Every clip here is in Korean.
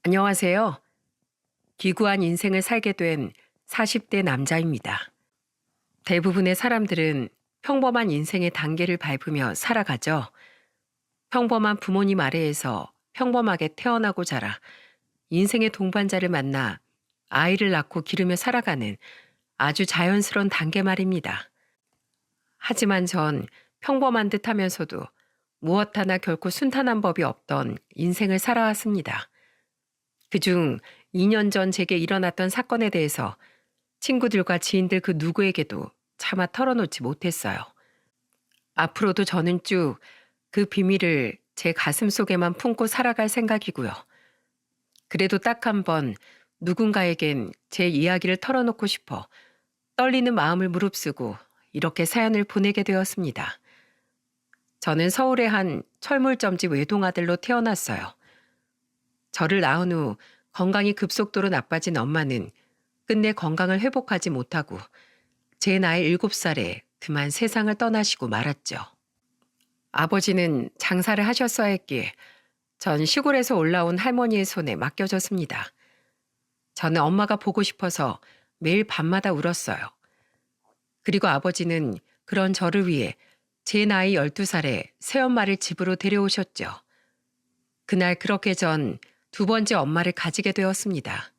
안녕하세요. 기구한 인생을 살게 된 40대 남자입니다. 대부분의 사람들은 평범한 인생의 단계를 밟으며 살아가죠. 평범한 부모님 아래에서 평범하게 태어나고 자라 인생의 동반자를 만나 아이를 낳고 기르며 살아가는 아주 자연스러운 단계 말입니다. 하지만 전 평범한 듯 하면서도 무엇 하나 결코 순탄한 법이 없던 인생을 살아왔습니다. 그중 2년 전 제게 일어났던 사건에 대해서 친구들과 지인들 그 누구에게도 차마 털어놓지 못했어요. 앞으로도 저는 쭉 그 비밀을 제 가슴 속에만 품고 살아갈 생각이고요. 그래도 딱 한 번 누군가에겐 제 이야기를 털어놓고 싶어 떨리는 마음을 무릅쓰고 이렇게 사연을 보내게 되었습니다. 저는 서울의 한 철물점집 외동아들로 태어났어요. 저를 낳은 후 건강이 급속도로 나빠진 엄마는 끝내 건강을 회복하지 못하고 제 나이 7살에 그만 세상을 떠나시고 말았죠. 아버지는 장사를 하셨어야 했기에 전 시골에서 올라온 할머니의 손에 맡겨졌습니다. 저는 엄마가 보고 싶어서 매일 밤마다 울었어요. 그리고 아버지는 그런 저를 위해 제 나이 12살에 새엄마를 집으로 데려오셨죠. 그날 그렇게 전 두 번째 엄마를 가지게 되었습니다.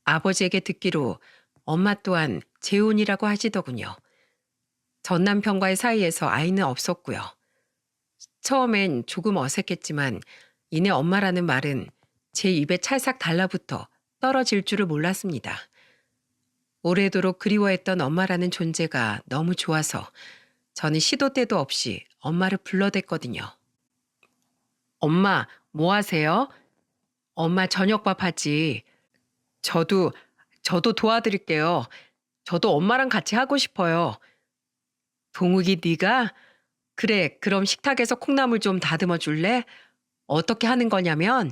아버지에게 듣기로 엄마 또한 재혼이라고 하시더군요. 전 남편과의 사이에서 아이는 없었고요. 처음엔 조금 어색했지만 이내 엄마라는 말은 제 입에 찰싹 달라붙어 떨어질 줄을 몰랐습니다. 오래도록 그리워했던 엄마라는 존재가 너무 좋아서 저는 시도 때도 없이 엄마를 불러댔거든요. 엄마, 뭐 하세요? 엄마 저녁밥 하지. 저도, 저도 도와드릴게요. 저도 엄마랑 같이 하고 싶어요. 동욱이 네가? 그래, 그럼 식탁에서 콩나물 좀 다듬어 줄래? 어떻게 하는 거냐면,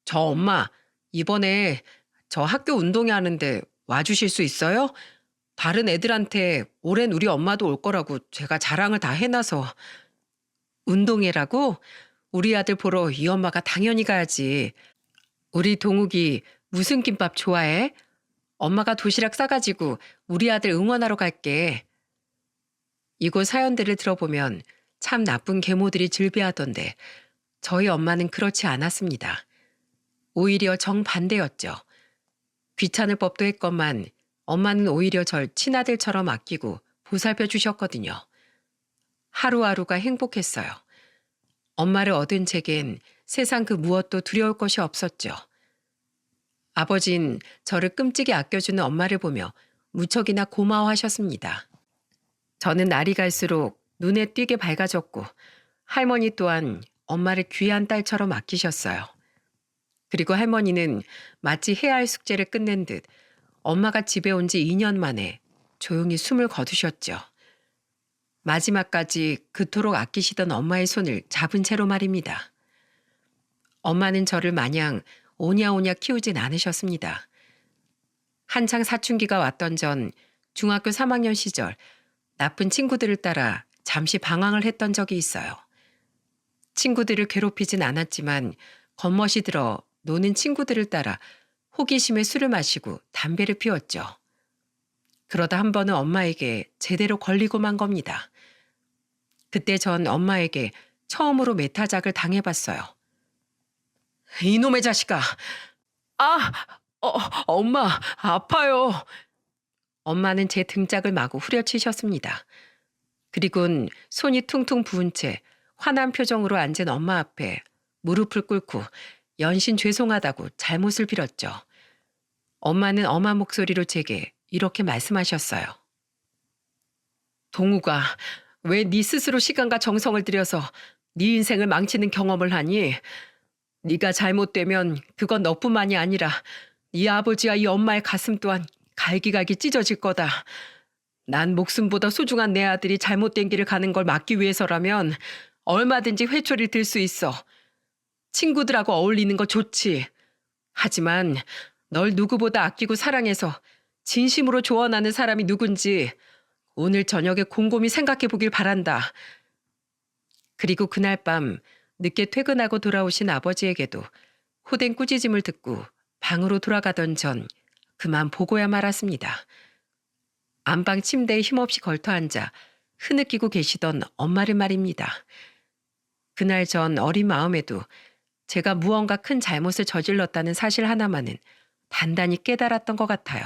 저 엄마, 이번에 저 학교 운동회 하는데 와주실 수 있어요? 다른 애들한테 올해는 우리 엄마도 올 거라고 제가 자랑을 다 해놔서. 운동회라고? 우리 아들 보러 이 엄마가 당연히 가야지. 우리 동욱이 무슨 김밥 좋아해? 엄마가 도시락 싸가지고 우리 아들 응원하러 갈게. 이곳 사연들을 들어보면 참 나쁜 계모들이 즐비하던데 저희 엄마는 그렇지 않았습니다. 오히려 정반대였죠. 귀찮을 법도 했건만 엄마는 오히려 절 친아들처럼 아끼고 보살펴 주셨거든요. 하루하루가 행복했어요. 엄마를 얻은 제겐 세상 그 무엇도 두려울 것이 없었죠. 아버진 저를 끔찍이 아껴주는 엄마를 보며 무척이나 고마워하셨습니다. 저는 날이 갈수록 눈에 띄게 밝아졌고 할머니 또한 엄마를 귀한 딸처럼 아끼셨어요. 그리고 할머니는 마치 해야 할 숙제를 끝낸 듯 엄마가 집에 온 지 2년 만에 조용히 숨을 거두셨죠. 마지막까지 그토록 아끼시던 엄마의 손을 잡은 채로 말입니다. 엄마는 저를 마냥 오냐오냐 키우진 않으셨습니다. 한창 사춘기가 왔던 전 중학교 3학년 시절 나쁜 친구들을 따라 잠시 방황을 했던 적이 있어요. 친구들을 괴롭히진 않았지만 겉멋이 들어 노는 친구들을 따라 호기심에 술을 마시고 담배를 피웠죠. 그러다 한 번은 엄마에게 제대로 걸리고 만 겁니다. 그때 전 엄마에게 처음으로 매타작을 당해봤어요. 이놈의 자식아! 아! 어, 엄마, 아파요. 엄마는 제 등짝을 마구 후려치셨습니다. 그리곤 손이 퉁퉁 부은 채 화난 표정으로 앉은 엄마 앞에 무릎을 꿇고 연신 죄송하다고 잘못을 빌었죠. 엄마는 엄한 목소리로 제게 이렇게 말씀하셨어요. 동우가 왜 네 스스로 시간과 정성을 들여서 네 인생을 망치는 경험을 하니? 네가 잘못되면 그건 너뿐만이 아니라 네 아버지와 이 엄마의 가슴 또한 갈기갈기 찢어질 거다. 난 목숨보다 소중한 내 아들이 잘못된 길을 가는 걸 막기 위해서라면 얼마든지 회초리를 들 수 있어. 친구들하고 어울리는 거 좋지. 하지만 널 누구보다 아끼고 사랑해서 진심으로 조언하는 사람이 누군지 오늘 저녁에 곰곰이 생각해 보길 바란다. 그리고 그날 밤 늦게 퇴근하고 돌아오신 아버지에게도 호된 꾸짖음을 듣고 방으로 돌아가던 전 그만 보고야 말았습니다. 안방 침대에 힘없이 걸터앉아 흐느끼고 계시던 엄마를 말입니다. 그날 전 어린 마음에도 제가 무언가 큰 잘못을 저질렀다는 사실 하나만은 단단히 깨달았던 것 같아요.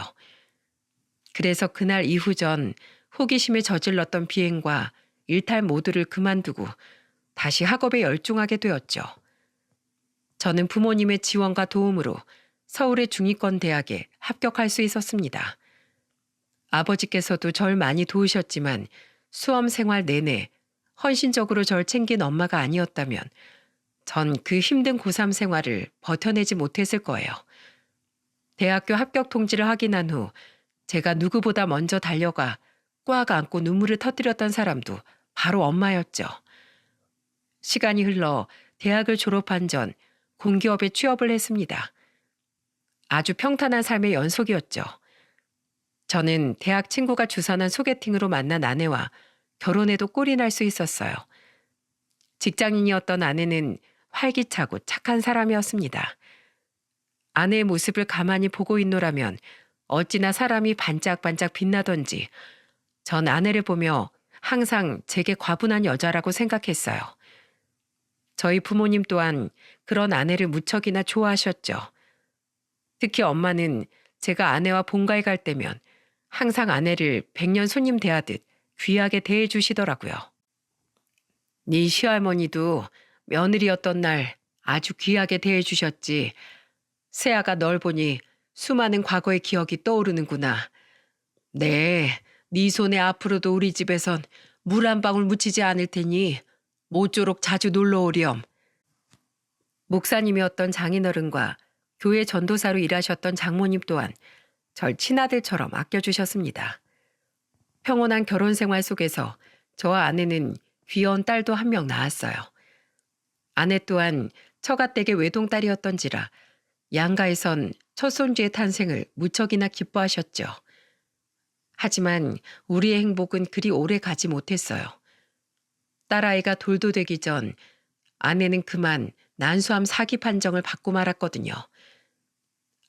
그래서 그날 이후 전 호기심에 저질렀던 비행과 일탈 모두를 그만두고 다시 학업에 열중하게 되었죠. 저는 부모님의 지원과 도움으로 서울의 중위권 대학에 합격할 수 있었습니다. 아버지께서도 절 많이 도우셨지만 수험 생활 내내 헌신적으로 절 챙긴 엄마가 아니었다면 전 그 힘든 고3 생활을 버텨내지 못했을 거예요. 대학교 합격 통지를 확인한 후 제가 누구보다 먼저 달려가 꽉 안고 눈물을 터뜨렸던 사람도 바로 엄마였죠. 시간이 흘러 대학을 졸업한 전 공기업에 취업을 했습니다. 아주 평탄한 삶의 연속이었죠. 저는 대학 친구가 주선한 소개팅으로 만난 아내와 결혼에도 꼴이 날 수 있었어요. 직장인이었던 아내는 활기차고 착한 사람이었습니다. 아내의 모습을 가만히 보고 있노라면 어찌나 사람이 반짝반짝 빛나던지 전 아내를 보며 항상 제게 과분한 여자라고 생각했어요. 저희 부모님 또한 그런 아내를 무척이나 좋아하셨죠. 특히 엄마는 제가 아내와 본가에 갈 때면 항상 아내를 백년 손님 대하듯 귀하게 대해주시더라고요. 네 시할머니도 며느리였던 날 아주 귀하게 대해주셨지. 세아가 널 보니 수많은 과거의 기억이 떠오르는구나. 네, 네 손에 앞으로도 우리 집에선 물 한 방울 묻히지 않을 테니 모쪼록 자주 놀러 오렴. 목사님이었던 장인어른과 교회 전도사로 일하셨던 장모님 또한 절 친아들처럼 아껴주셨습니다. 평온한 결혼 생활 속에서 저와 아내는 귀여운 딸도 한 명 낳았어요. 아내 또한 처가댁의 외동딸이었던지라 양가에선 첫 손주의 탄생을 무척이나 기뻐하셨죠. 하지만 우리의 행복은 그리 오래 가지 못했어요. 딸아이가 돌도 되기 전 아내는 그만 난수암 사기 판정을 받고 말았거든요.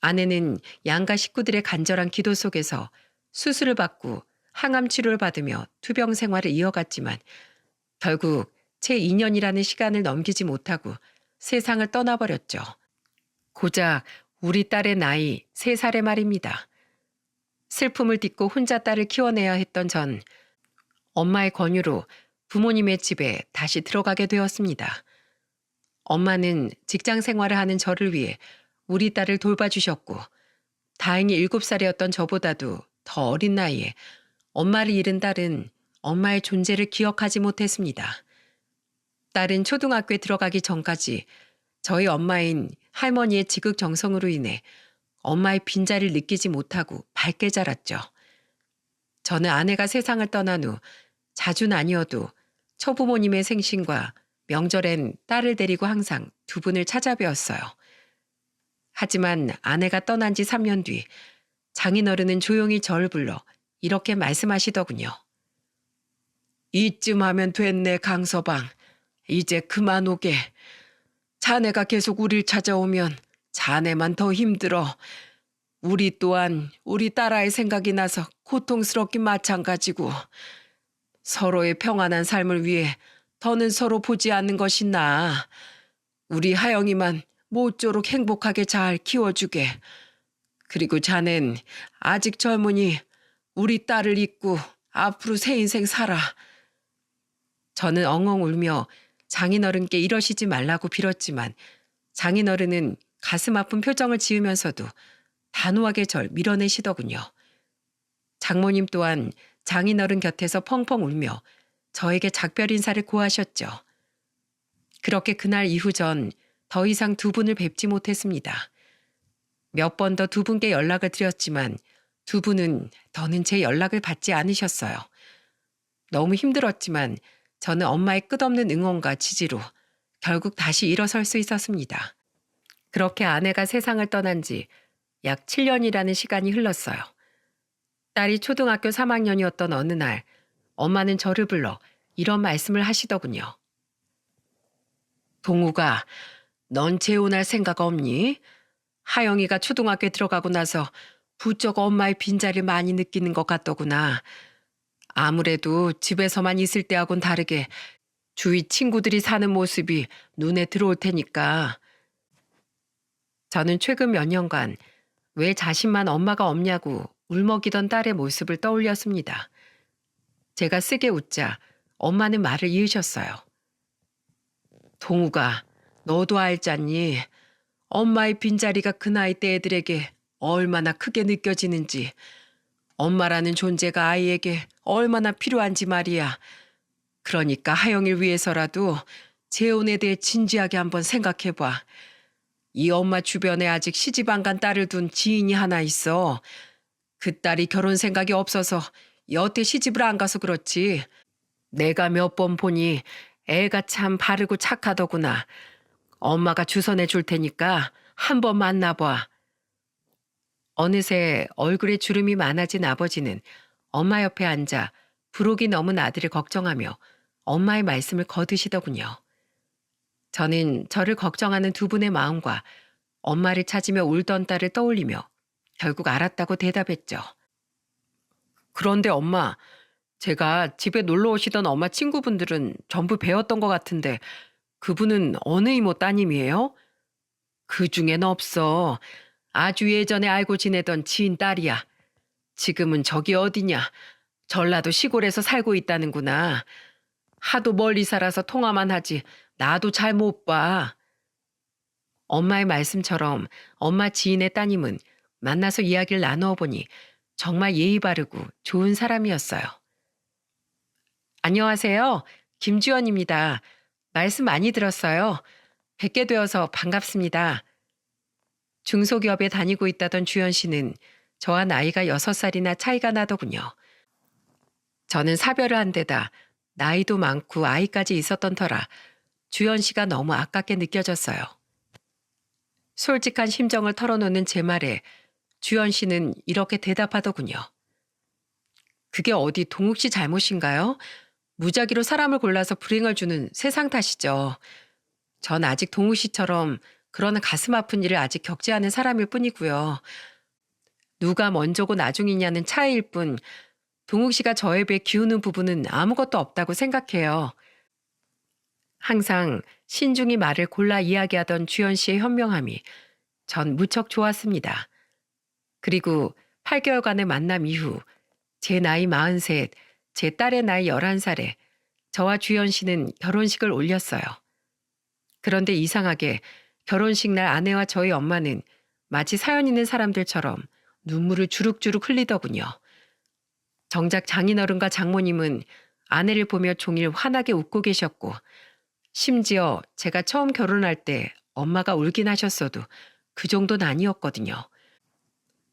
아내는 양가 식구들의 간절한 기도 속에서 수술을 받고 항암 치료를 받으며 투병 생활을 이어갔지만 결국 채 2년이라는 시간을 넘기지 못하고 세상을 떠나버렸죠. 고작 우리 딸의 나이 3살의 말입니다. 슬픔을 딛고 혼자 딸을 키워내야 했던 전 엄마의 권유로 부모님의 집에 다시 들어가게 되었습니다. 엄마는 직장 생활을 하는 저를 위해 우리 딸을 돌봐주셨고 다행히 7살이었던 저보다도 더 어린 나이에 엄마를 잃은 딸은 엄마의 존재를 기억하지 못했습니다. 딸은 초등학교에 들어가기 전까지 저희 엄마인 할머니의 지극정성으로 인해 엄마의 빈자리를 느끼지 못하고 밝게 자랐죠. 저는 아내가 세상을 떠난 후 자주는 아니어도 처부모님의 생신과 명절엔 딸을 데리고 항상 두 분을 찾아뵈었어요. 하지만 아내가 떠난 지 3년 뒤 장인어른은 조용히 저를 불러 이렇게 말씀하시더군요. 이쯤 하면 됐네, 강서방. 이제 그만 오게. 자네가 계속 우릴 찾아오면 자네만 더 힘들어. 우리 또한 우리 딸아이 생각이 나서 고통스럽긴 마찬가지고 서로의 평안한 삶을 위해 더는 서로 보지 않는 것이 나아. 우리 하영이만 모쪼록 행복하게 잘 키워주게. 그리고 자넨 아직 젊으니 우리 딸을 잊고 앞으로 새 인생 살아. 저는 엉엉 울며 장인어른께 이러시지 말라고 빌었지만 장인어른은 가슴 아픈 표정을 지으면서도 단호하게 절 밀어내시더군요. 장모님 또한 장인어른 곁에서 펑펑 울며 저에게 작별 인사를 고하셨죠. 그렇게 그날 이후 전 더 이상 두 분을 뵙지 못했습니다. 몇 번 더 두 분께 연락을 드렸지만 두 분은 더는 제 연락을 받지 않으셨어요. 너무 힘들었지만 저는 엄마의 끝없는 응원과 지지로 결국 다시 일어설 수 있었습니다. 그렇게 아내가 세상을 떠난 지 약 7년이라는 시간이 흘렀어요. 딸이 초등학교 3학년이었던 어느 날 엄마는 저를 불러 이런 말씀을 하시더군요. 동우가 넌 재혼할 생각 없니? 하영이가 초등학교에 들어가고 나서 부쩍 엄마의 빈자리를 많이 느끼는 것 같더구나. 아무래도 집에서만 있을 때하고는 다르게 주위 친구들이 사는 모습이 눈에 들어올 테니까. 저는 최근 몇 년간 왜 자신만 엄마가 없냐고 울먹이던 딸의 모습을 떠올렸습니다. 제가 쓰게 웃자 엄마는 말을 이으셨어요. 동우가 너도 알잖니. 엄마의 빈자리가 그 나이 때 애들에게 얼마나 크게 느껴지는지, 엄마라는 존재가 아이에게 얼마나 필요한지 말이야. 그러니까 하영이를 위해서라도 재혼에 대해 진지하게 한번 생각해봐. 이 엄마 주변에 아직 시집 안 간 딸을 둔 지인이 하나 있어. 그 딸이 결혼 생각이 없어서 여태 시집을 안 가서 그렇지. 내가 몇 번 보니 애가 참 바르고 착하더구나. 엄마가 주선해 줄 테니까 한번 만나봐. 어느새 얼굴에 주름이 많아진 아버지는 엄마 옆에 앉아 부록이 넘은 아들을 걱정하며 엄마의 말씀을 거두시더군요. 저는 저를 걱정하는 두 분의 마음과 엄마를 찾으며 울던 딸을 떠올리며 결국 알았다고 대답했죠. 그런데 엄마, 제가 집에 놀러 오시던 엄마 친구분들은 전부 배웠던 것 같은데 그분은 어느 이모 따님이에요? 그 중엔 없어. 아주 예전에 알고 지내던 지인 딸이야. 지금은 저기 어디냐. 전라도 시골에서 살고 있다는구나. 하도 멀리 살아서 통화만 하지 나도 잘 못 봐. 엄마의 말씀처럼 엄마 지인의 따님은 만나서 이야기를 나누어 보니 정말 예의 바르고 좋은 사람이었어요. 안녕하세요. 김주연입니다. 말씀 많이 들었어요. 뵙게 되어서 반갑습니다. 중소기업에 다니고 있다던 주연 씨는 저와 나이가 6살이나 차이가 나더군요. 저는 사별을 한 데다 나이도 많고 아이까지 있었던 터라 주연 씨가 너무 아깝게 느껴졌어요. 솔직한 심정을 털어놓는 제 말에 주연 씨는 이렇게 대답하더군요. 그게 어디 동욱 씨 잘못인가요? 무작위로 사람을 골라서 불행을 주는 세상 탓이죠. 전 아직 동욱 씨처럼 그런 가슴 아픈 일을 아직 겪지 않은 사람일 뿐이고요. 누가 먼저고 나중이냐는 차이일 뿐 동욱 씨가 저에 비해 기우는 부분은 아무것도 없다고 생각해요. 항상 신중히 말을 골라 이야기하던 주연 씨의 현명함이 전 무척 좋았습니다. 그리고 8개월간의 만남 이후 제 나이 43, 제 딸의 나이 11살에 저와 주연 씨는 결혼식을 올렸어요. 그런데 이상하게 결혼식 날 아내와 저희 엄마는 마치 사연 있는 사람들처럼 눈물을 주룩주룩 흘리더군요. 정작 장인어른과 장모님은 아내를 보며 종일 환하게 웃고 계셨고 심지어 제가 처음 결혼할 때 엄마가 울긴 하셨어도 그 정도는 아니었거든요.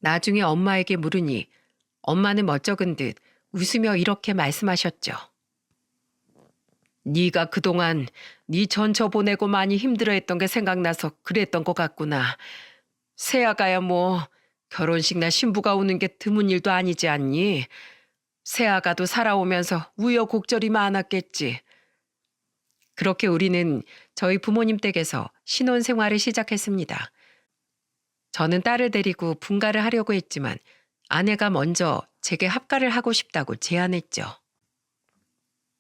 나중에 엄마에게 물으니 엄마는 멋쩍은 듯 웃으며 이렇게 말씀하셨죠. 네가 그동안 네 전처 보내고 많이 힘들어했던 게 생각나서 그랬던 것 같구나. 새아가야 뭐 결혼식 날 신부가 우는 게 드문 일도 아니지 않니? 새아가도 살아오면서 우여곡절이 많았겠지. 그렇게 우리는 저희 부모님 댁에서 신혼생활을 시작했습니다. 저는 딸을 데리고 분가를 하려고 했지만 아내가 먼저 제게 합가를 하고 싶다고 제안했죠.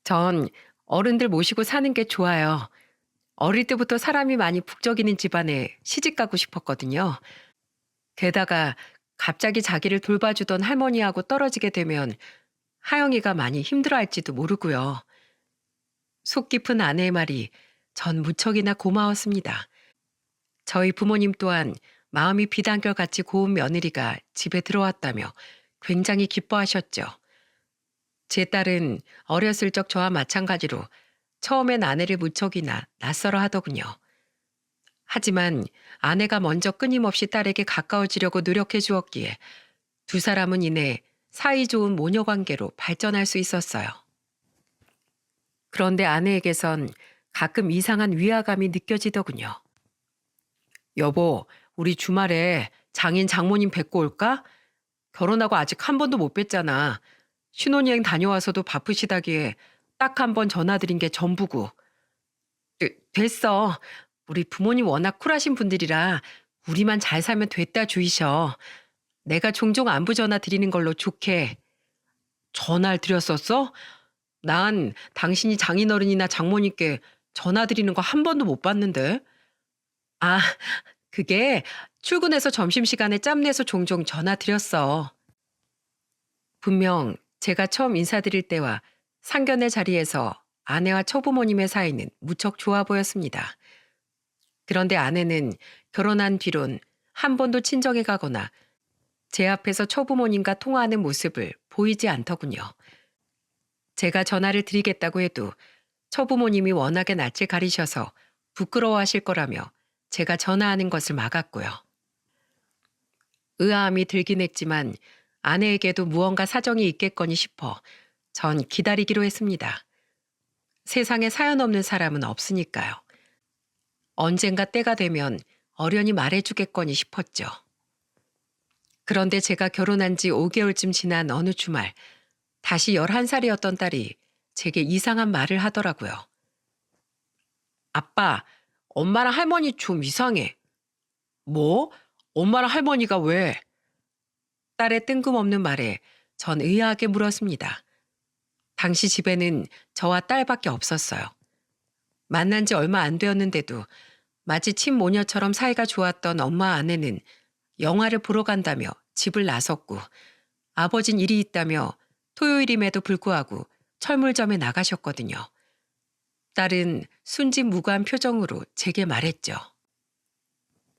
전 어른들 모시고 사는 게 좋아요. 어릴 때부터 사람이 많이 북적이는 집안에 시집 가고 싶었거든요. 게다가 갑자기 자기를 돌봐주던 할머니하고 떨어지게 되면 하영이가 많이 힘들어할지도 모르고요. 속 깊은 아내의 말이 전 무척이나 고마웠습니다. 저희 부모님 또한 마음이 비단결같이 고운 며느리가 집에 들어왔다며 굉장히 기뻐하셨죠. 제 딸은 어렸을 적 저와 마찬가지로 처음엔 아내를 무척이나 낯설어 하더군요. 하지만 아내가 먼저 끊임없이 딸에게 가까워지려고 노력해 주었기에 두 사람은 이내 사이좋은 모녀 관계로 발전할 수 있었어요. 그런데 아내에게선 가끔 이상한 위화감이 느껴지더군요. 여보, 우리 주말에 장인 장모님 뵙고 올까? 결혼하고 아직 한 번도 못 뵀잖아. 신혼여행 다녀와서도 바쁘시다기에 딱 한 번 전화드린 게 전부고. 됐어. 우리 부모님 워낙 쿨하신 분들이라 우리만 잘 살면 됐다 주이셔. 내가 종종 안부 전화 드리는 걸로 좋게. 전화를 드렸었어? 난 당신이 장인어른이나 장모님께 전화 드리는 거 한 번도 못 봤는데. 아, 그게 출근해서 점심시간에 짬내서 종종 전화 드렸어. 분명 제가 처음 인사드릴 때와 상견례 자리에서 아내와 처부모님의 사이는 무척 좋아 보였습니다. 그런데 아내는 결혼한 뒤론 한 번도 친정에 가거나 제 앞에서 처부모님과 통화하는 모습을 보이지 않더군요. 제가 전화를 드리겠다고 해도 처부모님이 워낙에 낯을 가리셔서 부끄러워하실 거라며 제가 전화하는 것을 막았고요. 의아함이 들긴 했지만 아내에게도 무언가 사정이 있겠거니 싶어 전 기다리기로 했습니다. 세상에 사연 없는 사람은 없으니까요. 언젠가 때가 되면 어련히 말해주겠거니 싶었죠. 그런데 제가 결혼한 지 5개월쯤 지난 어느 주말, 다시 11살이었던 딸이 제게 이상한 말을 하더라고요. 아빠, 엄마랑 할머니 좀 이상해. 뭐? 엄마랑 할머니가 왜? 딸의 뜬금없는 말에 전 의아하게 물었습니다. 당시 집에는 저와 딸밖에 없었어요. 만난 지 얼마 안 되었는데도 마치 친모녀처럼 사이가 좋았던 엄마 아내는 영화를 보러 간다며 집을 나섰고 아버진 일이 있다며 토요일임에도 불구하고 철물점에 나가셨거든요. 딸은 순진무구한 표정으로 제게 말했죠.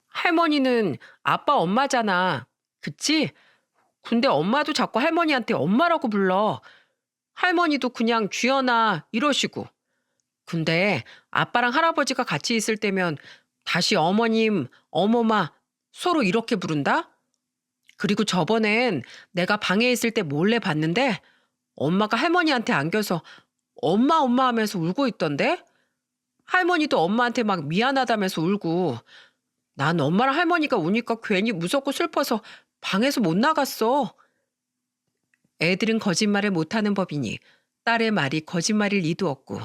할머니는 아빠 엄마잖아. 그치? 근데 엄마도 자꾸 할머니한테 엄마라고 불러. 할머니도 그냥 쥐어나 이러시고. 근데 아빠랑 할아버지가 같이 있을 때면 다시 어머님, 어머마 서로 이렇게 부른다? 그리고 저번엔 내가 방에 있을 때 몰래 봤는데 엄마가 할머니한테 안겨서 엄마 엄마 하면서 울고 있던데? 할머니도 엄마한테 막 미안하다면서 울고 난 엄마랑 할머니가 우니까 괜히 무섭고 슬퍼서 방에서 못 나갔어. 애들은 거짓말을 못하는 법이니 딸의 말이 거짓말일 리도 없고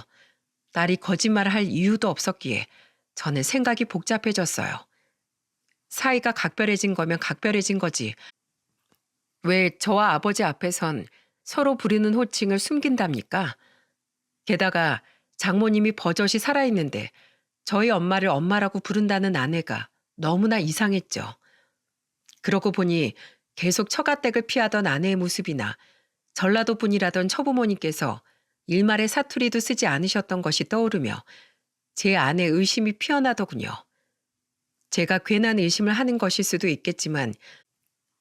딸이 거짓말을 할 이유도 없었기에 저는 생각이 복잡해졌어요. 사이가 각별해진 거면 각별해진 거지. 왜 저와 아버지 앞에선 서로 부르는 호칭을 숨긴답니까? 게다가 장모님이 버젓이 살아있는데 저희 엄마를 엄마라고 부른다는 아내가 너무나 이상했죠. 그러고 보니 계속 처가댁을 피하던 아내의 모습이나 전라도 분이라던 처부모님께서 일말의 사투리도 쓰지 않으셨던 것이 떠오르며 제 안에 의심이 피어나더군요. 제가 괜한 의심을 하는 것일 수도 있겠지만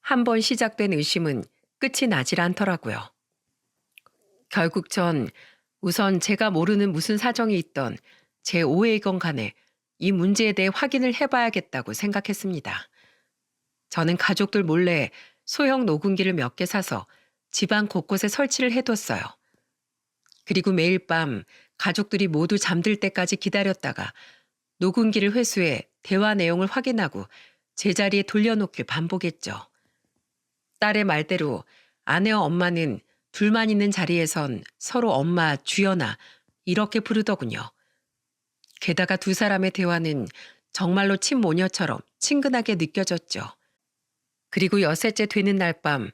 한 번 시작된 의심은 끝이 나질 않더라고요. 결국 전 우선 제가 모르는 무슨 사정이 있던 제 오해이건 간에 이 문제에 대해 확인을 해봐야겠다고 생각했습니다. 저는 가족들 몰래 소형 녹음기를 몇 개 사서 집안 곳곳에 설치를 해뒀어요. 그리고 매일 밤 가족들이 모두 잠들 때까지 기다렸다가 녹음기를 회수해 대화 내용을 확인하고 제자리에 돌려놓길 반복했죠. 딸의 말대로 아내와 엄마는 둘만 있는 자리에선 서로 엄마, 주연아 이렇게 부르더군요. 게다가 두 사람의 대화는 정말로 친모녀처럼 친근하게 느껴졌죠. 그리고 여섯째 되는 날 밤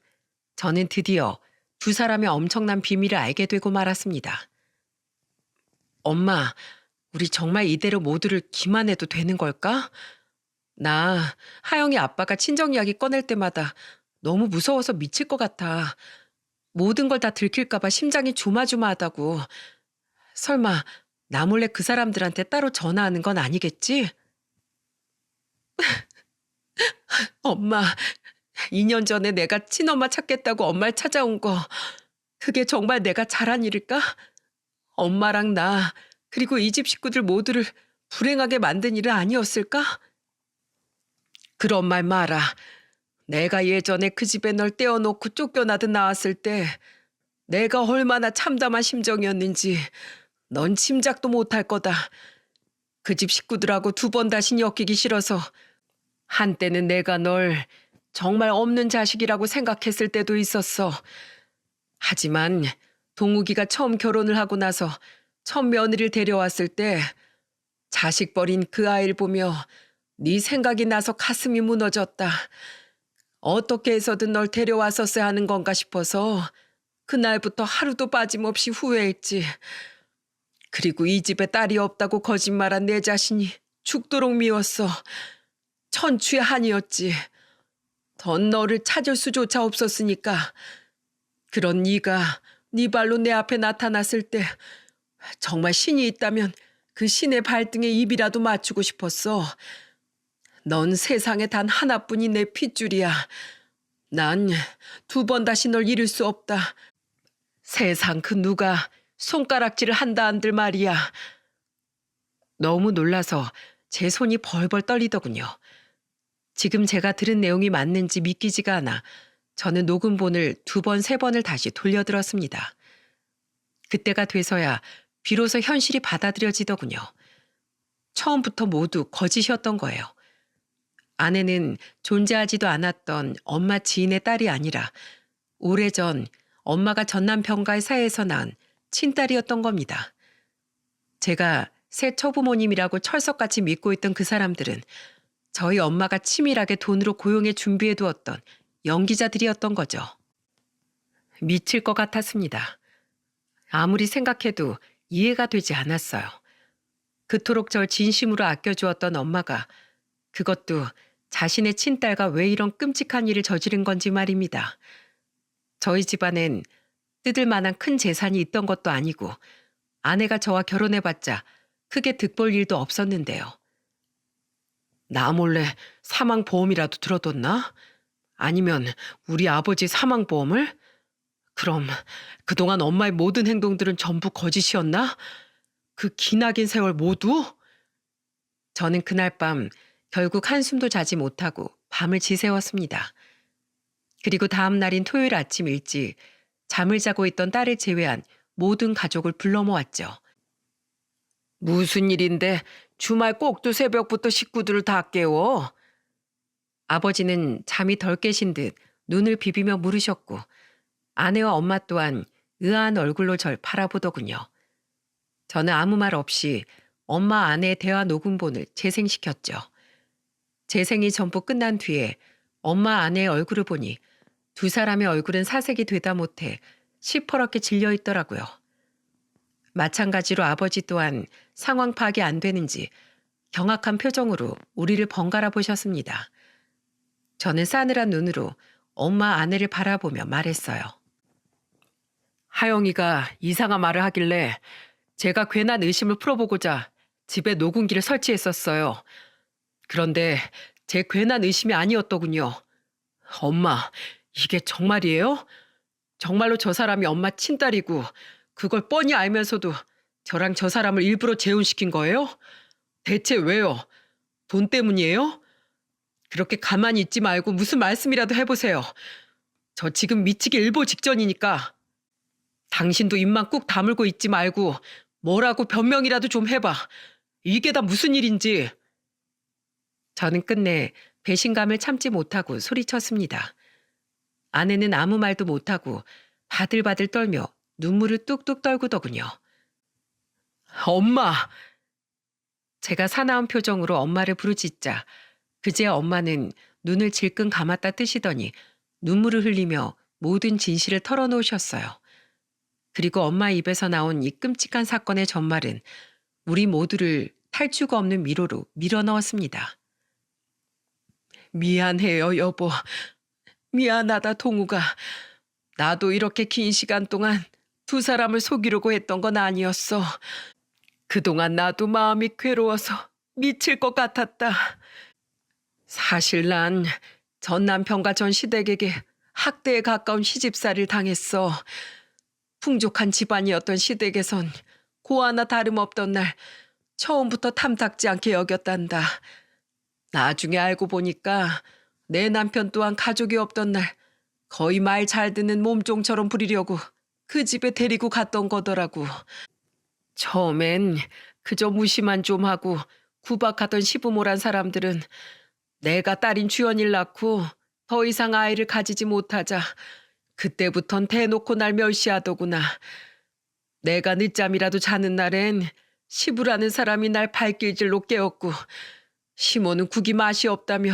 저는 드디어 두 사람의 엄청난 비밀을 알게 되고 말았습니다. 엄마, 우리 정말 이대로 모두를 기만해도 되는 걸까? 나 하영이 아빠가 친정 이야기 꺼낼 때마다 너무 무서워서 미칠 것 같아. 모든 걸 다 들킬까 봐 심장이 조마조마하다고. 설마 나 몰래 그 사람들한테 따로 전화하는 건 아니겠지? 엄마, 2년 전에 내가 친엄마 찾겠다고 엄마를 찾아온 거 그게 정말 내가 잘한 일일까? 엄마랑 나 그리고 이 집 식구들 모두를 불행하게 만든 일은 아니었을까? 그런 말 마라. 내가 예전에 그 집에 널 떼어놓고 쫓겨나듯 나왔을 때 내가 얼마나 참담한 심정이었는지 넌 짐작도 못할 거다. 그 집 식구들하고 두 번 다시 엮이기 싫어서 한때는 내가 널 정말 없는 자식이라고 생각했을 때도 있었어. 하지만 동욱이가 처음 결혼을 하고 나서 첫 며느리를 데려왔을 때 자식 버린 그 아이를 보며 네 생각이 나서 가슴이 무너졌다. 어떻게 해서든 널 데려왔었어야 하는 건가 싶어서 그날부터 하루도 빠짐없이 후회했지. 그리고 이 집에 딸이 없다고 거짓말한 내 자신이 죽도록 미웠어. 천추의 한이었지. 던 너를 찾을 수조차 없었으니까. 그런 네가 네 발로 내 앞에 나타났을 때 정말 신이 있다면 그 신의 발등에 입이라도 맞추고 싶었어. 넌 세상에 단 하나뿐인 내 핏줄이야. 난 두 번 다시 널 잃을 수 없다. 세상 그 누가 손가락질을 한다 한들 말이야. 너무 놀라서 제 손이 벌벌 떨리더군요. 지금 제가 들은 내용이 맞는지 믿기지가 않아 저는 녹음본을 두 번, 세 번을 다시 돌려들었습니다. 그때가 돼서야 비로소 현실이 받아들여지더군요. 처음부터 모두 거짓이었던 거예요. 아내는 존재하지도 않았던 엄마 지인의 딸이 아니라 오래전 엄마가 전 남편과의 사이에서 낳은 친딸이었던 겁니다. 제가 새 처부모님이라고 철석같이 믿고 있던 그 사람들은 저희 엄마가 치밀하게 돈으로 고용해 준비해 두었던 연기자들이었던 거죠. 미칠 것 같았습니다. 아무리 생각해도 이해가 되지 않았어요. 그토록 절 진심으로 아껴주었던 엄마가 그것도 자신의 친딸과 왜 이런 끔찍한 일을 저지른 건지 말입니다. 저희 집안엔 뜯을 만한 큰 재산이 있던 것도 아니고 아내가 저와 결혼해봤자 크게 득볼 일도 없었는데요. 나 몰래 사망보험이라도 들어뒀나? 아니면 우리 아버지 사망보험을? 그럼 그동안 엄마의 모든 행동들은 전부 거짓이었나? 그 기나긴 세월 모두? 저는 그날 밤 결국 한숨도 자지 못하고 밤을 지새웠습니다. 그리고 다음 날인 토요일 아침 일찍 잠을 자고 있던 딸을 제외한 모든 가족을 불러 모았죠. 무슨 일인데 주말 꼭두 새벽부터 식구들을 다 깨워? 아버지는 잠이 덜 깨신 듯 눈을 비비며 물으셨고 아내와 엄마 또한 의아한 얼굴로 절 바라보더군요. 저는 아무 말 없이 엄마 아내의 대화 녹음본을 재생시켰죠. 재생이 전부 끝난 뒤에 엄마 아내의 얼굴을 보니 두 사람의 얼굴은 사색이 되다 못해 시퍼렇게 질려 있더라고요. 마찬가지로 아버지 또한 상황 파악이 안 되는지 경악한 표정으로 우리를 번갈아 보셨습니다. 저는 싸늘한 눈으로 엄마 아내를 바라보며 말했어요. 하영이가 이상한 말을 하길래 제가 괜한 의심을 풀어보고자 집에 녹음기를 설치했었어요. 그런데 제 괜한 의심이 아니었더군요. 엄마, 이게 정말이에요? 정말로 저 사람이 엄마 친딸이고 그걸 뻔히 알면서도 저랑 저 사람을 일부러 재혼시킨 거예요? 대체 왜요? 돈 때문이에요? 그렇게 가만히 있지 말고 무슨 말씀이라도 해보세요. 저 지금 미치기 일보 직전이니까. 당신도 입만 꾹 다물고 있지 말고 뭐라고 변명이라도 좀 해봐. 이게 다 무슨 일인지. 저는 끝내 배신감을 참지 못하고 소리쳤습니다. 아내는 아무 말도 못하고 바들바들 떨며 눈물을 뚝뚝 떨구더군요. 엄마! 제가 사나운 표정으로 엄마를 부르짖자 그제야 엄마는 눈을 질끈 감았다 뜨시더니 눈물을 흘리며 모든 진실을 털어놓으셨어요. 그리고 엄마 입에서 나온 이 끔찍한 사건의 전말은 우리 모두를 탈주가 없는 미로로 밀어넣었습니다. 미안해요, 여보. 미안하다, 동우가. 나도 이렇게 긴 시간 동안 두 사람을 속이려고 했던 건 아니었어. 그동안 나도 마음이 괴로워서 미칠 것 같았다. 사실 난 전 남편과 전 시댁에게 학대에 가까운 시집살이를 당했어. 풍족한 집안이었던 시댁에선 고아나 다름없던 날 처음부터 탐탁지 않게 여겼단다. 나중에 알고 보니까 내 남편 또한 가족이 없던 날 거의 말 잘 듣는 몸종처럼 부리려고 그 집에 데리고 갔던 거더라고. 처음엔 그저 무시만 좀 하고 구박하던 시부모란 사람들은 내가 딸인 주연이를 낳고 더 이상 아이를 가지지 못하자 그때부턴 대놓고 날 멸시하더구나. 내가 늦잠이라도 자는 날엔 시부라는 사람이 날 발길질로 깨웠고 시모는 국이 맛이 없다며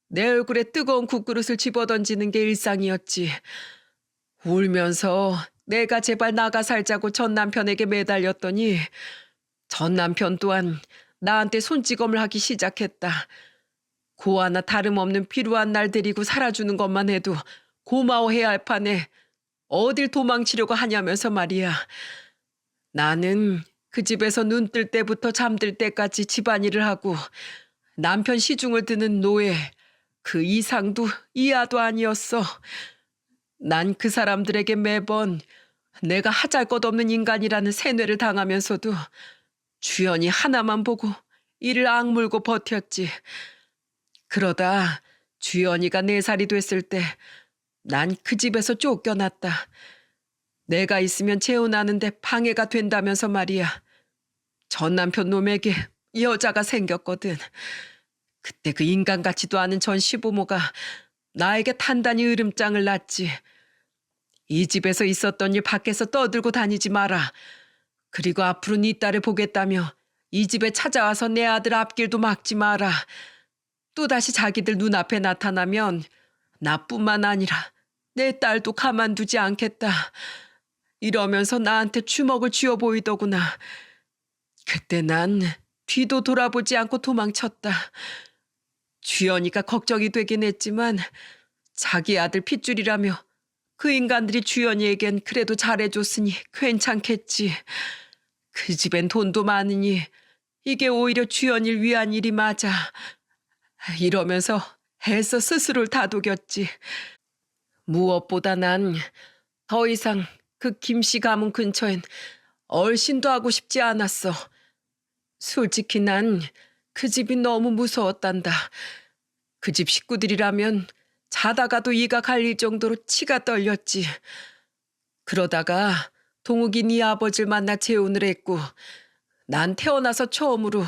내 얼굴에 뜨거운 국그릇을 집어던지는 게 일상이었지. 울면서 내가 제발 나가 살자고 전 남편에게 매달렸더니 전 남편 또한 나한테 손찌검을 하기 시작했다. 고아나 다름없는 필요한 날 데리고 살아주는 것만 해도 고마워해야 할 판에 어딜 도망치려고 하냐면서 말이야. 나는 그 집에서 눈 뜰 때부터 잠들 때까지 집안일을 하고 남편 시중을 드는 노예, 그 이상도 이하도 아니었어. 난 그 사람들에게 매번 내가 하잘것없는 인간이라는 세뇌를 당하면서도 주연이 하나만 보고 이를 악물고 버텼지. 그러다 주연이가 4살이 됐을 때 난 그 집에서 쫓겨났다. 내가 있으면 재혼하는데 방해가 된다면서 말이야. 전 남편 놈에게 여자가 생겼거든. 그때 그 인간 같지도 않은 전 시부모가 나에게 단단히 으름장을 놨지. 이 집에서 있었던 일 밖에서 떠들고 다니지 마라. 그리고 앞으로 네 딸을 보겠다며 이 집에 찾아와서 내 아들 앞길도 막지 마라. 또다시 자기들 눈앞에 나타나면 나뿐만 아니라 내 딸도 가만두지 않겠다. 이러면서 나한테 주먹을 쥐어 보이더구나. 그때 난 뒤도 돌아보지 않고 도망쳤다. 주연이가 걱정이 되긴 했지만 자기 아들 핏줄이라며 그 인간들이 주연이에겐 그래도 잘해줬으니 괜찮겠지. 그 집엔 돈도 많으니 이게 오히려 주연이를 위한 일이 맞아. 이러면서 애써 스스로를 다독였지. 무엇보다 난 더 이상 그 김씨 가문 근처엔 얼씬도 하고 싶지 않았어. 솔직히 난 그 집이 너무 무서웠단다. 그 집 식구들이라면 자다가도 이가 갈릴 정도로 치가 떨렸지. 그러다가 동욱이 네 아버지를 만나 재혼을 했고 난 태어나서 처음으로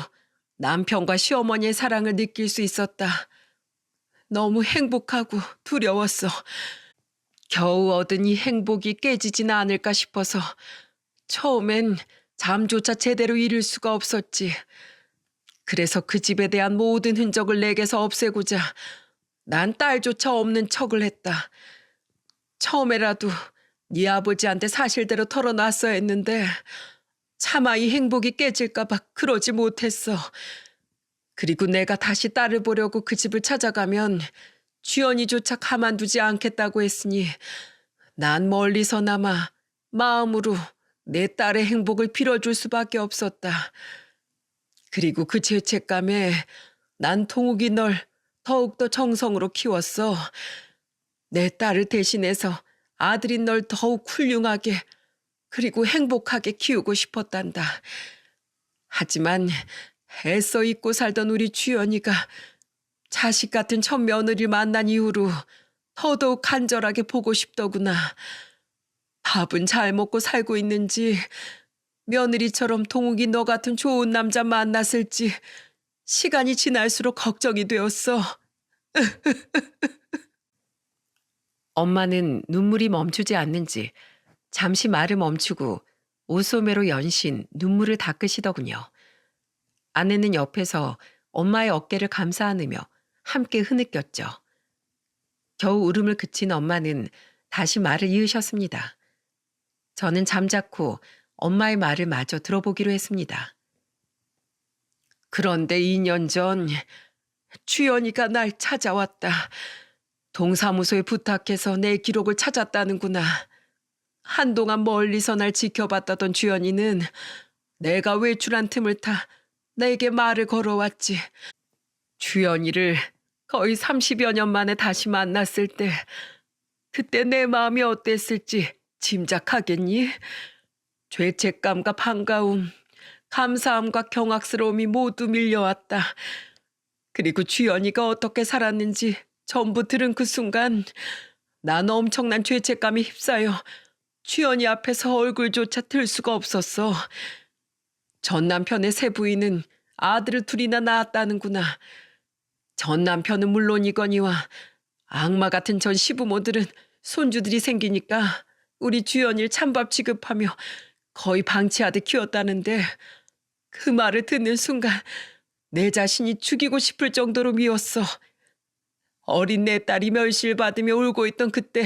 남편과 시어머니의 사랑을 느낄 수 있었다. 너무 행복하고 두려웠어. 겨우 얻은 이 행복이 깨지진 않을까 싶어서 처음엔 잠조차 제대로 이룰 수가 없었지. 그래서 그 집에 대한 모든 흔적을 내게서 없애고자 난 딸조차 없는 척을 했다. 처음에라도 네 아버지한테 사실대로 털어놨어야 했는데 차마 이 행복이 깨질까 봐 그러지 못했어. 그리고 내가 다시 딸을 보려고 그 집을 찾아가면 주연이조차 가만두지 않겠다고 했으니 난 멀리서나마 마음으로 내 딸의 행복을 빌어줄 수밖에 없었다. 그리고 그 죄책감에 난 동욱이 널 더욱더 정성으로 키웠어. 내 딸을 대신해서 아들인 널 더욱 훌륭하게 그리고 행복하게 키우고 싶었단다. 하지만 애써 잊고 살던 우리 주연이가 자식 같은 첫 며느리를 만난 이후로 더더욱 간절하게 보고 싶더구나. 밥은 잘 먹고 살고 있는지, 며느리처럼 동욱이 너 같은 좋은 남자 만났을지 시간이 지날수록 걱정이 되었어. 엄마는 눈물이 멈추지 않는지 잠시 말을 멈추고 옷소매로 연신 눈물을 닦으시더군요. 아내는 옆에서 엄마의 어깨를 감싸 안으며 함께 흐느꼈죠. 겨우 울음을 그친 엄마는 다시 말을 이으셨습니다. 저는 잠자코 엄마의 말을 마저 들어보기로 했습니다. 그런데 2년 전 주연이가 날 찾아왔다. 동사무소에 부탁해서 내 기록을 찾았다는구나. 한동안 멀리서 날 지켜봤다던 주연이는 내가 외출한 틈을 타 내게 말을 걸어왔지. 주연이를 거의 30여 년 만에 다시 만났을 때 그때 내 마음이 어땠을지 짐작하겠니? 죄책감과 반가움, 감사함과 경악스러움이 모두 밀려왔다. 그리고 주연이가 어떻게 살았는지 전부 들은 그 순간 난 엄청난 죄책감에 휩싸여 주연이 앞에서 얼굴조차 들 수가 없었어. 전 남편의 새 부인은 아들을 둘이나 낳았다는구나. 전 남편은 물론이거니와 악마 같은 전 시부모들은 손주들이 생기니까 우리 주연이를 찬밥 취급하며 거의 방치하듯 키웠다는데 그 말을 듣는 순간 내 자신이 죽이고 싶을 정도로 미웠어. 어린 내 딸이 멸시를 받으며 울고 있던 그때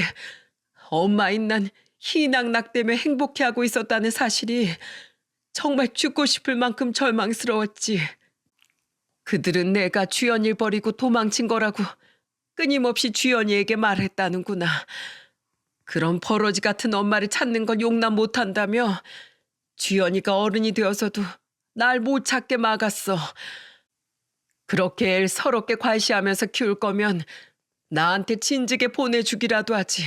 엄마인 난 희낙낙 때문에 행복해하고 있었다는 사실이 정말 죽고 싶을 만큼 절망스러웠지. 그들은 내가 주연이를 버리고 도망친 거라고 끊임없이 주연이에게 말했다는구나. 그런 버러지 같은 엄마를 찾는 건 용납 못한다며 주연이가 어른이 되어서도 날 못 찾게 막았어. 그렇게 애를 서럽게 과시하면서 키울 거면 나한테 진즉에 보내주기라도 하지.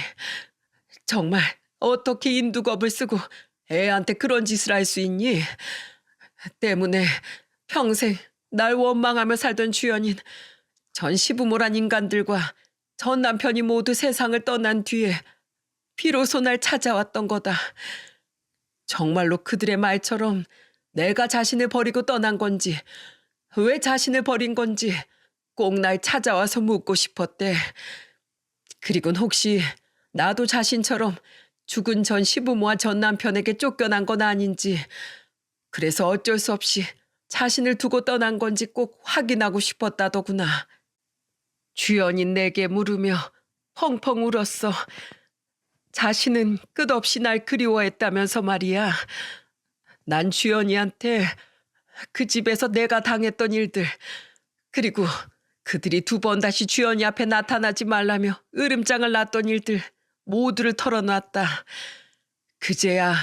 정말 어떻게 인두겁을 쓰고 애한테 그런 짓을 할 수 있니? 때문에 평생 날 원망하며 살던 주연인 전 시부모란 인간들과 전 남편이 모두 세상을 떠난 뒤에 비로소 날 찾아왔던 거다. 정말로 그들의 말처럼 내가 자신을 버리고 떠난 건지 왜 자신을 버린 건지 꼭 날 찾아와서 묻고 싶었대. 그리곤 혹시 나도 자신처럼 죽은 전 시부모와 전 남편에게 쫓겨난 건 아닌지, 그래서 어쩔 수 없이 자신을 두고 떠난 건지 꼭 확인하고 싶었다더구나. 주연이 내게 물으며 펑펑 울었어. 자신은 끝없이 날 그리워했다면서 말이야. 난 주연이한테 그 집에서 내가 당했던 일들, 그리고 그들이 2번 다시 주연이 앞에 나타나지 말라며 으름장을 놨던 일들 모두를 털어놨다. 그제야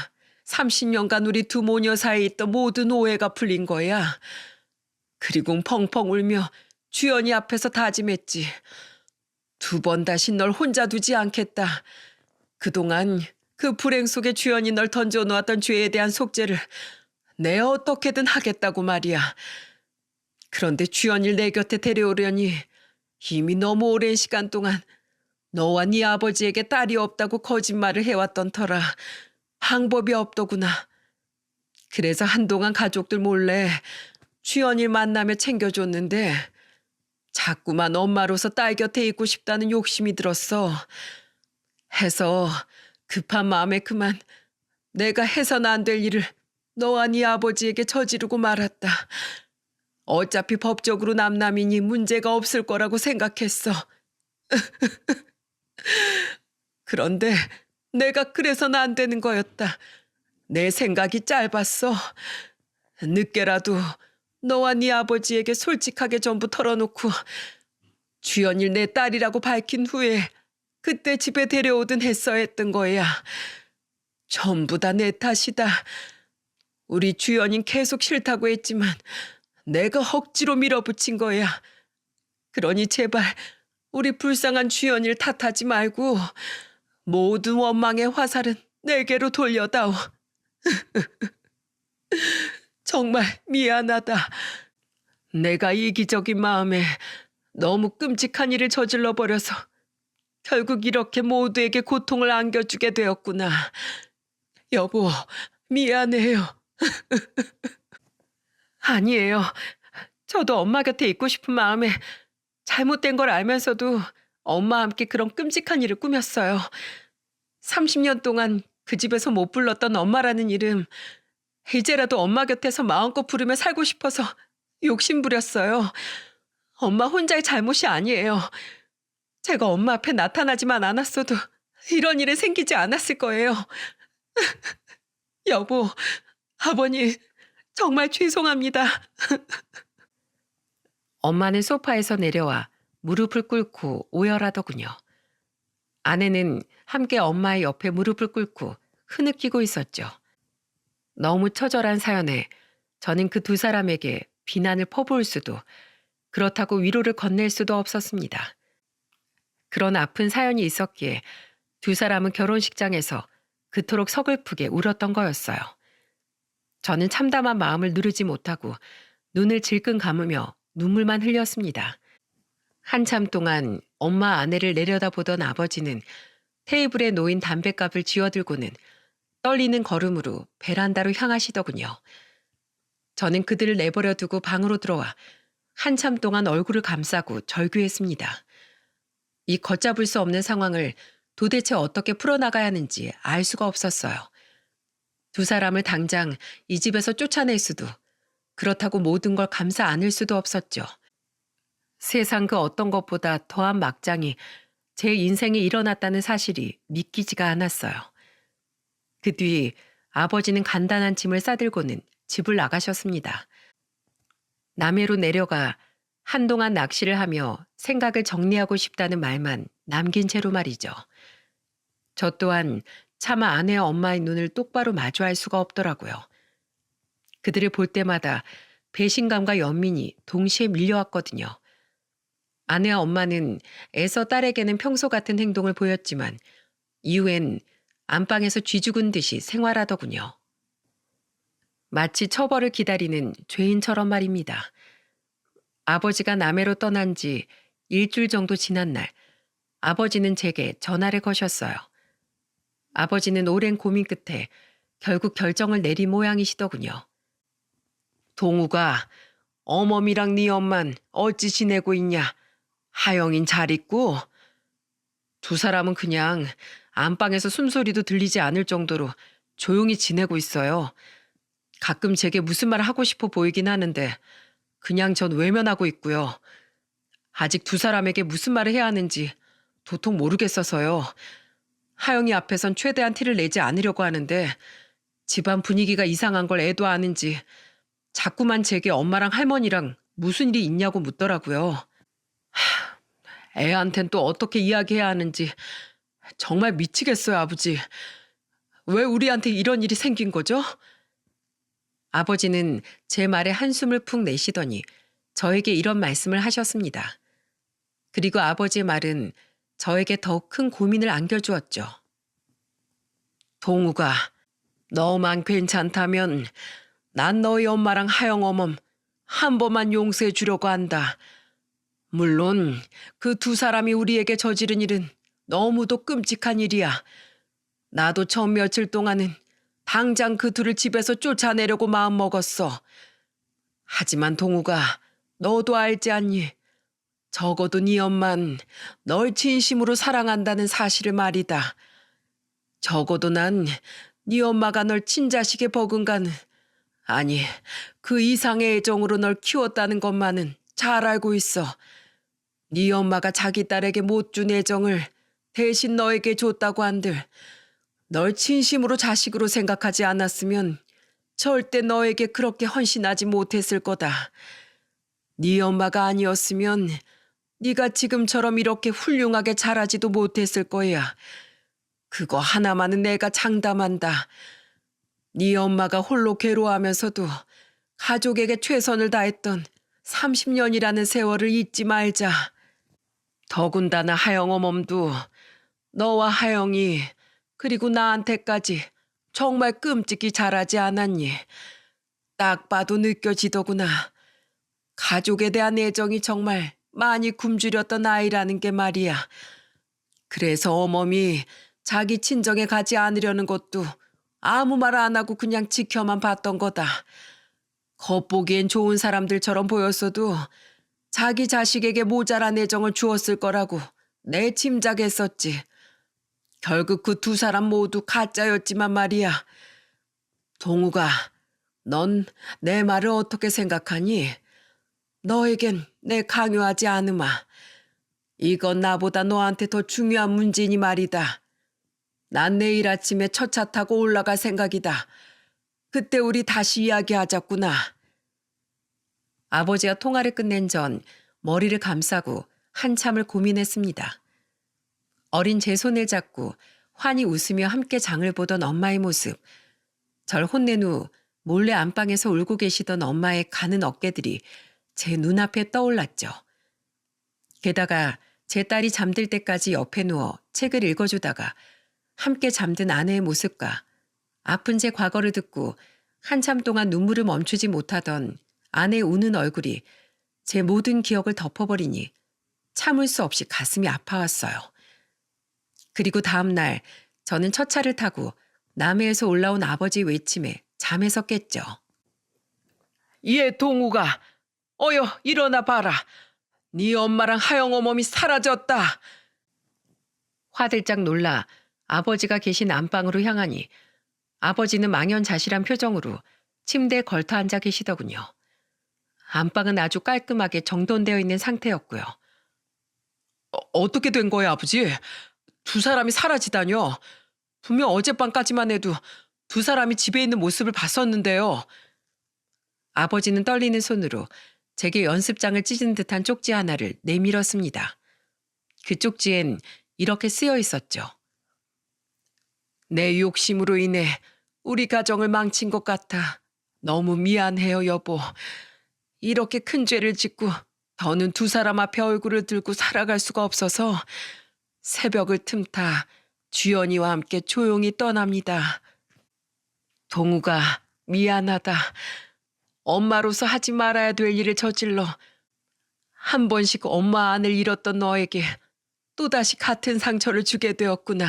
30년간 우리 두 모녀 사이에 있던 모든 오해가 풀린 거야. 그리고 펑펑 울며 주연이 앞에서 다짐했지. 2번 다시 널 혼자 두지 않겠다. 그동안 그 불행 속에 주연이 널 던져놓았던 죄에 대한 속죄를 내 어떻게든 하겠다고 말이야. 그런데 주연이를 내 곁에 데려오려니 이미 너무 오랜 시간 동안 너와 네 아버지에게 딸이 없다고 거짓말을 해왔던 터라 방법이 없더구나. 그래서 한동안 가족들 몰래 주연이를 만나며 챙겨줬는데 자꾸만 엄마로서 딸 곁에 있고 싶다는 욕심이 들었어. 해서 급한 마음에 그만 내가 해서는 안 될 일을 너와 네 아버지에게 저지르고 말았다. 어차피 법적으로 남남이니 문제가 없을 거라고 생각했어. 그런데 내가 그래서는 안 되는 거였다. 내 생각이 짧았어. 늦게라도 너와 네 아버지에게 솔직하게 전부 털어놓고 주연이를 내 딸이라고 밝힌 후에 그때 집에 데려오든 했어야 했던 거야. 전부 다 내 탓이다. 우리 주연인 계속 싫다고 했지만 내가 억지로 밀어붙인 거야. 그러니 제발 우리 불쌍한 주연이를 탓하지 말고 모든 원망의 화살은 내게로 돌려다오. 정말 미안하다. 내가 이기적인 마음에 너무 끔찍한 일을 저질러 버려서 결국 이렇게 모두에게 고통을 안겨주게 되었구나. 여보, 미안해요. 아니에요. 저도 엄마 곁에 있고 싶은 마음에 잘못된 걸 알면서도 엄마와 함께 그런 끔찍한 일을 꾸몄어요. 30년 동안 그 집에서 못 불렀던 엄마라는 이름, 이제라도 엄마 곁에서 마음껏 부르며 살고 싶어서 욕심부렸어요. 엄마 혼자의 잘못이 아니에요. 제가 엄마 앞에 나타나지만 않았어도 이런 일이 생기지 않았을 거예요. 여보, 아버님, 정말 죄송합니다. 엄마는 소파에서 내려와 무릎을 꿇고 오열하더군요. 아내는 함께 엄마의 옆에 무릎을 꿇고 흐느끼고 있었죠. 너무 처절한 사연에 저는 그 2사람에게 비난을 퍼부을 수도 그렇다고 위로를 건넬 수도 없었습니다. 그런 아픈 사연이 있었기에 2사람은 결혼식장에서 그토록 서글프게 울었던 거였어요. 저는 참담한 마음을 누르지 못하고 눈을 질끈 감으며 눈물만 흘렸습니다. 한참 동안 엄마 아내를 내려다보던 아버지는 테이블에 놓인 담뱃갑을 쥐어들고는 떨리는 걸음으로 베란다로 향하시더군요. 저는 그들을 내버려 두고 방으로 들어와 한참 동안 얼굴을 감싸고 절규했습니다. 이 걷잡을 수 없는 상황을 도대체 어떻게 풀어나가야 하는지 알 수가 없었어요. 2사람을 당장 이 집에서 쫓아낼 수도, 그렇다고 모든 걸 감사 않을 수도 없었죠. 세상 그 어떤 것보다 더한 막장이 제 인생에 일어났다는 사실이 믿기지가 않았어요. 그 뒤 아버지는 간단한 짐을 싸들고는 집을 나가셨습니다. 남해로 내려가 한동안 낚시를 하며 생각을 정리하고 싶다는 말만 남긴 채로 말이죠. 저 또한 차마 아내와 엄마의 눈을 똑바로 마주할 수가 없더라고요. 그들을 볼 때마다 배신감과 연민이 동시에 밀려왔거든요. 아내와 엄마는 애써 딸에게는 평소 같은 행동을 보였지만 이후엔 안방에서 쥐죽은 듯이 생활하더군요. 마치 처벌을 기다리는 죄인처럼 말입니다. 아버지가 남해로 떠난 지 일주일 정도 지난 날 아버지는 제게 전화를 거셨어요. 아버지는 오랜 고민 끝에 결국 결정을 내린 모양이시더군요. 동우가 어머니랑 네 엄만 어찌 지내고 있냐? 하영인 잘 있고? 두 사람은 그냥 안방에서 숨소리도 들리지 않을 정도로 조용히 지내고 있어요. 가끔 제게 무슨 말 하고 싶어 보이긴 하는데 그냥 전 외면하고 있고요. 아직 두 사람에게 무슨 말을 해야 하는지 도통 모르겠어서요. 하영이 앞에선 최대한 티를 내지 않으려고 하는데 집안 분위기가 이상한 걸 애도 아는지 자꾸만 제게 엄마랑 할머니랑 무슨 일이 있냐고 묻더라고요. 애한텐 또 어떻게 이야기해야 하는지 정말 미치겠어요, 아버지. 왜 우리한테 이런 일이 생긴 거죠? 아버지는 제 말에 한숨을 푹 내쉬더니 저에게 이런 말씀을 하셨습니다. 그리고 아버지의 말은 저에게 더욱 큰 고민을 안겨주었죠. 동우가 너만 괜찮다면 난 너희 엄마랑 하영 어멈 한 번만 용서해 주려고 한다. 물론 그 두 사람이 우리에게 저지른 일은 너무도 끔찍한 일이야. 나도 처음 며칠 동안은 당장 그 둘을 집에서 쫓아내려고 마음먹었어. 하지만 동우가 너도 알지 않니? 적어도 네 엄만 널 진심으로 사랑한다는 사실을 말이다. 적어도 난 네 엄마가 널 친자식에 버금가는 아니 그 이상의 애정으로 널 키웠다는 것만은 잘 알고 있어. 네 엄마가 자기 딸에게 못 준 애정을 대신 너에게 줬다고 한들 널 진심으로 자식으로 생각하지 않았으면 절대 너에게 그렇게 헌신하지 못했을 거다. 네 엄마가 아니었으면 네가 지금처럼 이렇게 훌륭하게 자라지도 못했을 거야. 그거 하나만은 내가 장담한다. 네 엄마가 홀로 괴로워하면서도 가족에게 최선을 다했던 30년이라는 세월을 잊지 말자. 더군다나 하영 어멈도 너와 하영이 그리고 나한테까지 정말 끔찍이 잘하지 않았니? 딱 봐도 느껴지더구나. 가족에 대한 애정이 정말 많이 굶주렸던 아이라는 게 말이야. 그래서 어멈이 자기 친정에 가지 않으려는 것도 아무 말 안 하고 그냥 지켜만 봤던 거다. 겉보기엔 좋은 사람들처럼 보였어도 자기 자식에게 모자란 애정을 주었을 거라고 내 짐작했었지. 결국 그 두 사람 모두 가짜였지만 말이야. 동우가 넌 내 말을 어떻게 생각하니? 너에겐 내 강요하지 않으마. 이건 나보다 너한테 더 중요한 문제니 말이다. 난 내일 아침에 첫 차 타고 올라갈 생각이다. 그때 우리 다시 이야기하자꾸나. 아버지가 통화를 끝낸 전 머리를 감싸고 한참을 고민했습니다. 어린 제 손을 잡고 환히 웃으며 함께 장을 보던 엄마의 모습. 절 혼낸 후 몰래 안방에서 울고 계시던 엄마의 가는 어깨들이 제 눈앞에 떠올랐죠. 게다가 제 딸이 잠들 때까지 옆에 누워 책을 읽어주다가 함께 잠든 아내의 모습과 아픈 제 과거를 듣고 한참 동안 눈물을 멈추지 못하던 아내의 우는 얼굴이 제 모든 기억을 덮어버리니 참을 수 없이 가슴이 아파왔어요. 그리고 다음 날 저는 첫 차를 타고 남해에서 올라온 아버지 외침에 잠에서 깼죠. 얘 동우가 어여 일어나 봐라. 네 엄마랑 하영 어멈이 사라졌다. 화들짝 놀라 아버지가 계신 안방으로 향하니 아버지는 망연자실한 표정으로 침대에 걸터 앉아 계시더군요. 안방은 아주 깔끔하게 정돈되어 있는 상태였고요. 어떻게 된 거야, 아버지? 두 사람이 사라지다뇨. 분명 어젯밤까지만 해도 두 사람이 집에 있는 모습을 봤었는데요. 아버지는 떨리는 손으로 제게 연습장을 찢은 듯한 쪽지 하나를 내밀었습니다. 그 쪽지엔 이렇게 쓰여 있었죠. 내 욕심으로 인해 우리 가정을 망친 것 같아. 너무 미안해요, 여보. 이렇게 큰 죄를 짓고 더는 두 사람 앞에 얼굴을 들고 살아갈 수가 없어서 새벽을 틈타 주연이와 함께 조용히 떠납니다. 동우가 미안하다. 엄마로서 하지 말아야 될 일을 저질러 한 번씩 엄마 안을 잃었던 너에게 또다시 같은 상처를 주게 되었구나.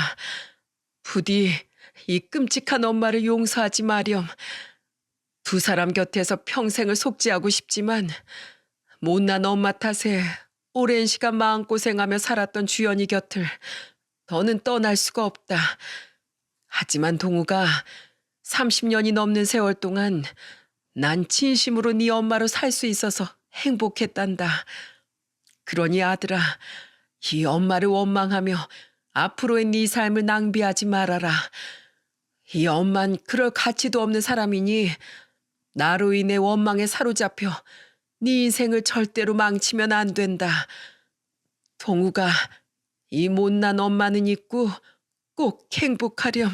부디 이 끔찍한 엄마를 용서하지 마렴. 두 사람 곁에서 평생을 속죄하고 싶지만 못난 엄마 탓에 오랜 시간 마음고생하며 살았던 주연이 곁을 더는 떠날 수가 없다. 하지만 동우가 30년이 넘는 세월 동안 난 진심으로 네 엄마로 살 수 있어서 행복했단다. 그러니 아들아, 이 엄마를 원망하며 앞으로의 네 삶을 낭비하지 말아라. 이 엄만 그럴 가치도 없는 사람이니 나로 인해 원망에 사로잡혀 네 인생을 절대로 망치면 안 된다. 동우가 이 못난 엄마는 있고 꼭 행복하렴.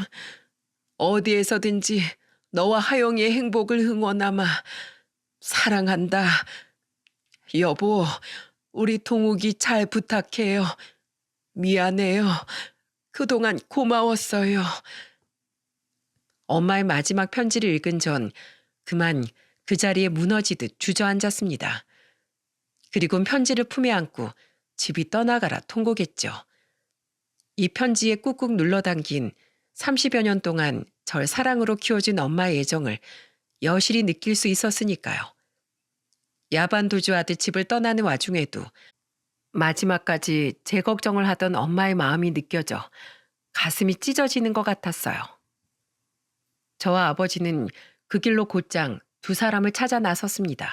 어디에서든지 너와 하영이의 행복을 응원하마. 사랑한다. 여보, 우리 동욱이 잘 부탁해요. 미안해요. 그동안 고마웠어요. 엄마의 마지막 편지를 읽은 전 그만 그 자리에 무너지듯 주저앉았습니다. 그리곤 편지를 품에 안고 집이 떠나가라 통곡했죠. 이 편지에 꾹꾹 눌러담긴 30여 년 동안 절 사랑으로 키워준 엄마의 애정을 여실히 느낄 수 있었으니까요. 야반도주하듯 집을 떠나는 와중에도 마지막까지 제 걱정을 하던 엄마의 마음이 느껴져 가슴이 찢어지는 것 같았어요. 저와 아버지는 그 길로 곧장 두 사람을 찾아 나섰습니다.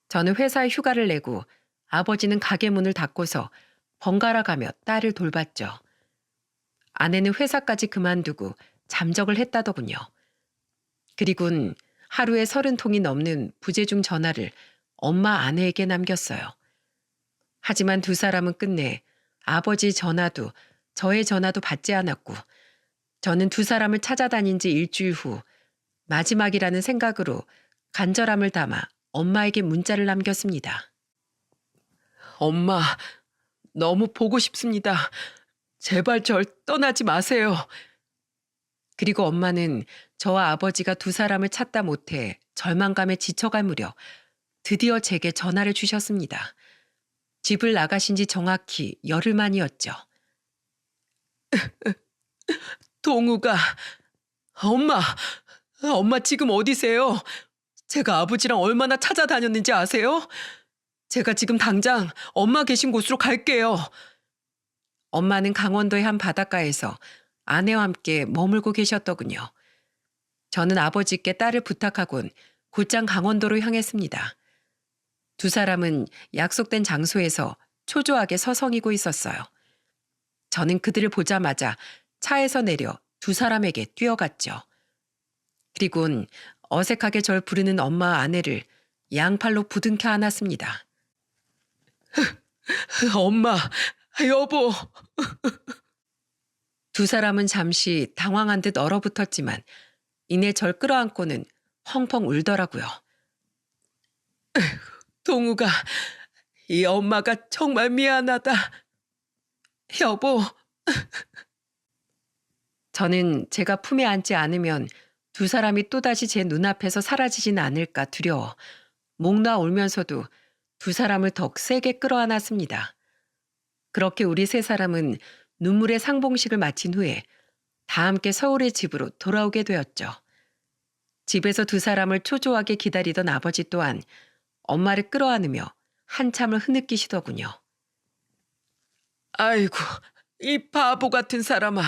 저는 회사에 휴가를 내고 아버지는 가게 문을 닫고서 번갈아 가며 딸을 돌봤죠. 아내는 회사까지 그만두고 잠적을 했다더군요. 그리곤 하루에 30통이 넘는 부재중 전화를 엄마 아내에게 남겼어요. 하지만 두 사람은 끝내 아버지 전화도 저의 전화도 받지 않았고 저는 두 사람을 찾아다닌 지 일주일 후 마지막이라는 생각으로 간절함을 담아 엄마에게 문자를 남겼습니다. 엄마, 너무 보고 싶습니다. 제발 절 떠나지 마세요. 그리고 엄마는 저와 아버지가 두 사람을 찾다 못해 절망감에 지쳐갈 무렵 드디어 제게 전화를 주셨습니다. 집을 나가신 지 정확히 열흘 만이었죠. 동우가, 엄마 지금 어디세요? 제가 아버지랑 얼마나 찾아다녔는지 아세요? 제가 지금 당장 엄마 계신 곳으로 갈게요. 엄마는 강원도의 한 바닷가에서 아내와 함께 머물고 계셨더군요. 저는 아버지께 딸을 부탁하곤 곧장 강원도로 향했습니다. 두 사람은 약속된 장소에서 초조하게 서성이고 있었어요. 저는 그들을 보자마자 차에서 내려 두 사람에게 뛰어갔죠. 그리곤 어색하게 절 부르는 엄마와 아내를 양팔로 부둥켜 안았습니다. 엄마, 여보. 두 사람은 잠시 당황한 듯 얼어붙었지만 이내 절 끌어안고는 펑펑 울더라고요. 동우가, 이 엄마가 정말 미안하다. 여보. 저는 제가 품에 안지 않으면 두 사람이 또다시 제 눈앞에서 사라지진 않을까 두려워 목 놓아 울면서도 두 사람을 더 세게 끌어안았습니다. 그렇게 우리 세 사람은 눈물의 상봉식을 마친 후에 다 함께 서울의 집으로 돌아오게 되었죠. 집에서 두 사람을 초조하게 기다리던 아버지 또한 엄마를 끌어안으며 한참을 흐느끼시더군요. 아이고, 이 바보 같은 사람아.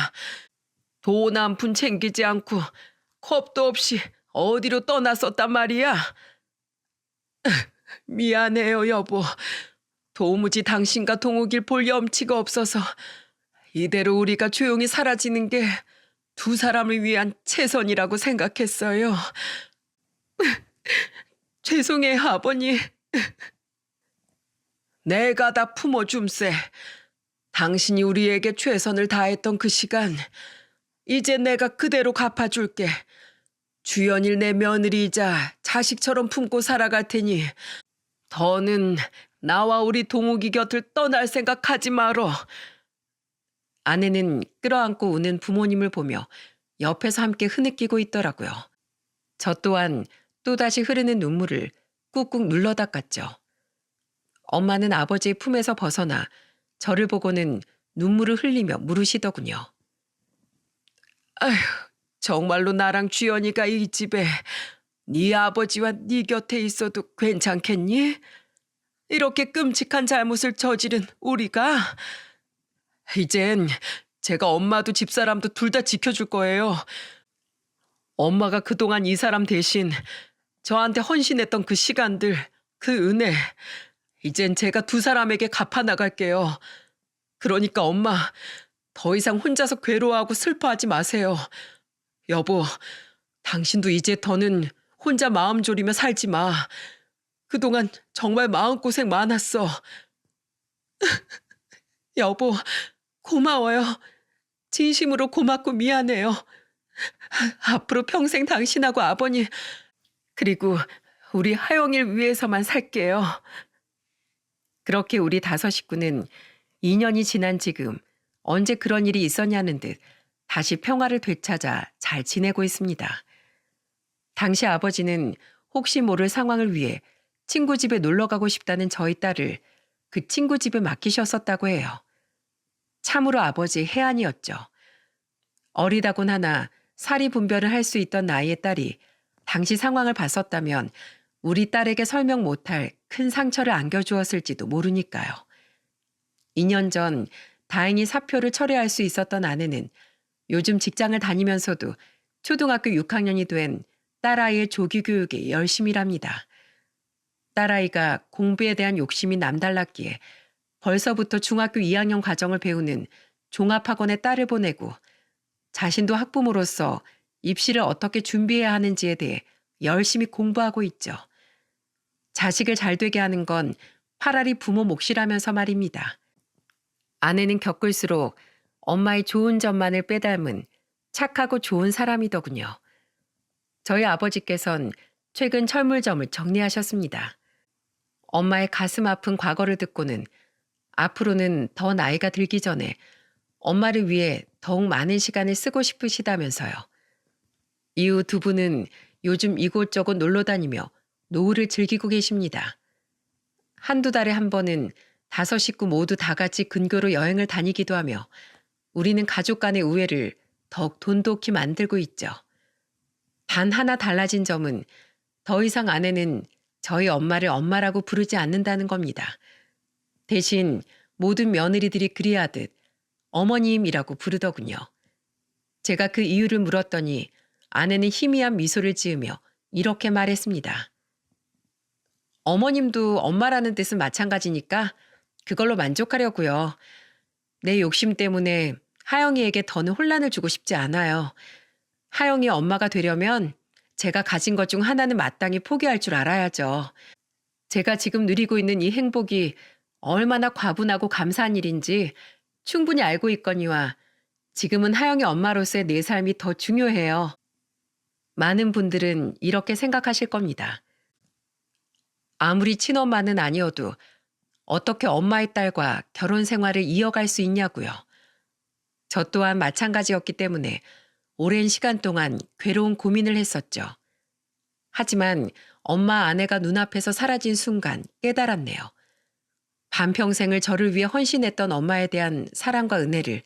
돈 한 푼 챙기지 않고 겁도 없이 어디로 떠났었단 말이야. 미안해요, 여보. 도무지 당신과 동욱이를 볼 염치가 없어서 이대로 우리가 조용히 사라지는 게 두 사람을 위한 최선이라고 생각했어요. 죄송해요, 아버님. 내가 다 품어줌세. 당신이 우리에게 최선을 다했던 그 시간, 이제 내가 그대로 갚아줄게. 주연일 내 며느리이자 자식처럼 품고 살아갈 테니 더는 나와 우리 동욱이 곁을 떠날 생각하지 말어. 아내는 끌어안고 우는 부모님을 보며 옆에서 함께 흐느끼고 있더라고요. 저 또한 또다시 흐르는 눈물을 꾹꾹 눌러 닦았죠. 엄마는 아버지의 품에서 벗어나 저를 보고는 눈물을 흘리며 물으시더군요. 아휴, 정말로 나랑 주연이가 이 집에 네 아버지와 네 곁에 있어도 괜찮겠니? 이렇게 끔찍한 잘못을 저지른 우리가 이젠 제가 엄마도 집사람도 둘 다 지켜줄 거예요. 엄마가 그동안 이 사람 대신 저한테 헌신했던 그 시간들, 그 은혜, 이젠 제가 두 사람에게 갚아 나갈게요. 그러니까 엄마, 더 이상 혼자서 괴로워하고 슬퍼하지 마세요. 여보, 당신도 이제 더는 혼자 마음 졸이며 살지 마. 그동안 정말 마음고생 많았어. 여보, 고마워요. 진심으로 고맙고 미안해요. 앞으로 평생 당신하고 아버님, 그리고 우리 하영이를 위해서만 살게요. 그렇게 우리 다섯 식구는 2년이 지난 지금 언제 그런 일이 있었냐는 듯 다시 평화를 되찾아 잘 지내고 있습니다. 당시 아버지는 혹시 모를 상황을 위해 친구 집에 놀러 가고 싶다는 저희 딸을 그 친구 집에 맡기셨었다고 해요. 참으로 아버지의 해안이었죠. 어리다곤 하나 사리 분별을 할 수 있던 나이의 딸이 당시 상황을 봤었다면 우리 딸에게 설명 못할 큰 상처를 안겨주었을지도 모르니까요. 2년 전 다행히 사표를 철회할 수 있었던 아내는 요즘 직장을 다니면서도 초등학교 6학년이 된 딸아이의 조기 교육에 열심히 일합니다. 딸아이가 공부에 대한 욕심이 남달랐기에 벌써부터 중학교 2학년 과정을 배우는 종합학원에 딸을 보내고 자신도 학부모로서 입시를 어떻게 준비해야 하는지에 대해 열심히 공부하고 있죠. 자식을 잘 되게 하는 건 파라리 부모 몫이라면서 말입니다. 아내는 겪을수록 엄마의 좋은 점만을 빼닮은 착하고 좋은 사람이더군요. 저희 아버지께선 최근 철물점을 정리하셨습니다. 엄마의 가슴 아픈 과거를 듣고는 앞으로는 더 나이가 들기 전에 엄마를 위해 더욱 많은 시간을 쓰고 싶으시다면서요. 이후 두 분은 요즘 이곳저곳 놀러 다니며 노후를 즐기고 계십니다. 한두 달에 한 번은 다섯 식구 모두 다 같이 근교로 여행을 다니기도 하며 우리는 가족 간의 우애를 더욱 돈독히 만들고 있죠. 단 하나 달라진 점은 더 이상 아내는 저희 엄마를 엄마라고 부르지 않는다는 겁니다. 대신 모든 며느리들이 그리하듯 어머님이라고 부르더군요. 제가 그 이유를 물었더니 아내는 희미한 미소를 지으며 이렇게 말했습니다. 어머님도 엄마라는 뜻은 마찬가지니까 그걸로 만족하려고요. 내 욕심 때문에 하영이에게 더는 혼란을 주고 싶지 않아요. 하영이 엄마가 되려면 제가 가진 것 중 하나는 마땅히 포기할 줄 알아야죠. 제가 지금 누리고 있는 이 행복이 얼마나 과분하고 감사한 일인지 충분히 알고 있거니와 지금은 하영이 엄마로서의 내 삶이 더 중요해요. 많은 분들은 이렇게 생각하실 겁니다. 아무리 친엄마는 아니어도 어떻게 엄마의 딸과 결혼 생활을 이어갈 수 있냐고요. 저 또한 마찬가지였기 때문에 오랜 시간 동안 괴로운 고민을 했었죠. 하지만 엄마 아내가 눈앞에서 사라진 순간 깨달았네요. 반평생을 저를 위해 헌신했던 엄마에 대한 사랑과 은혜를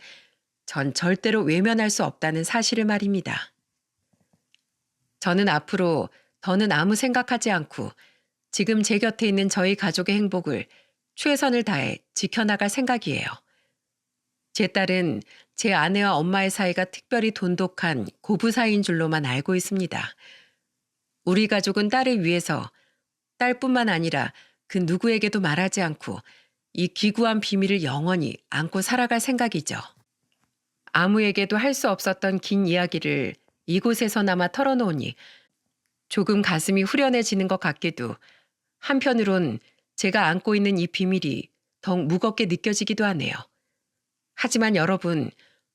전 절대로 외면할 수 없다는 사실을 말입니다. 저는 앞으로 더는 아무 생각하지 않고 지금 제 곁에 있는 저희 가족의 행복을 최선을 다해 지켜나갈 생각이에요. 제 딸은 제 아내와 엄마의 사이가 특별히 돈독한 고부 사이인 줄로만 알고 있습니다. 우리 가족은 딸을 위해서 딸뿐만 아니라 그 누구에게도 말하지 않고 이 기구한 비밀을 영원히 안고 살아갈 생각이죠. 아무에게도 할 수 없었던 긴 이야기를 이곳에서나마 털어놓으니 조금 가슴이 후련해지는 것 같기도, 한편으론 제가 안고 있는 이 비밀이 더욱 무겁게 느껴지기도 하네요. 하지만 여러분,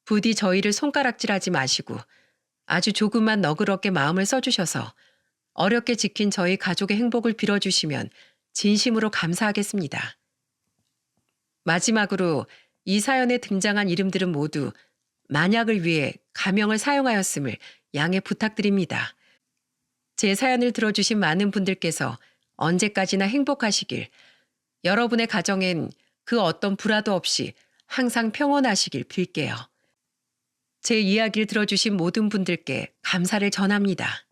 부디 저희를 손가락질하지 마시고 아주 조금만 너그럽게 마음을 써주셔서 어렵게 지킨 저희 가족의 행복을 빌어주시면 진심으로 감사하겠습니다. 마지막으로 이 사연에 등장한 이름들은 모두 만약을 위해 가명을 사용하였음을 양해 부탁드립니다. 제 사연을 들어주신 많은 분들께서 언제까지나 행복하시길, 여러분의 가정엔 그 어떤 불화도 없이 항상 평온하시길 빌게요. 제 이야기를 들어주신 모든 분들께 감사를 전합니다.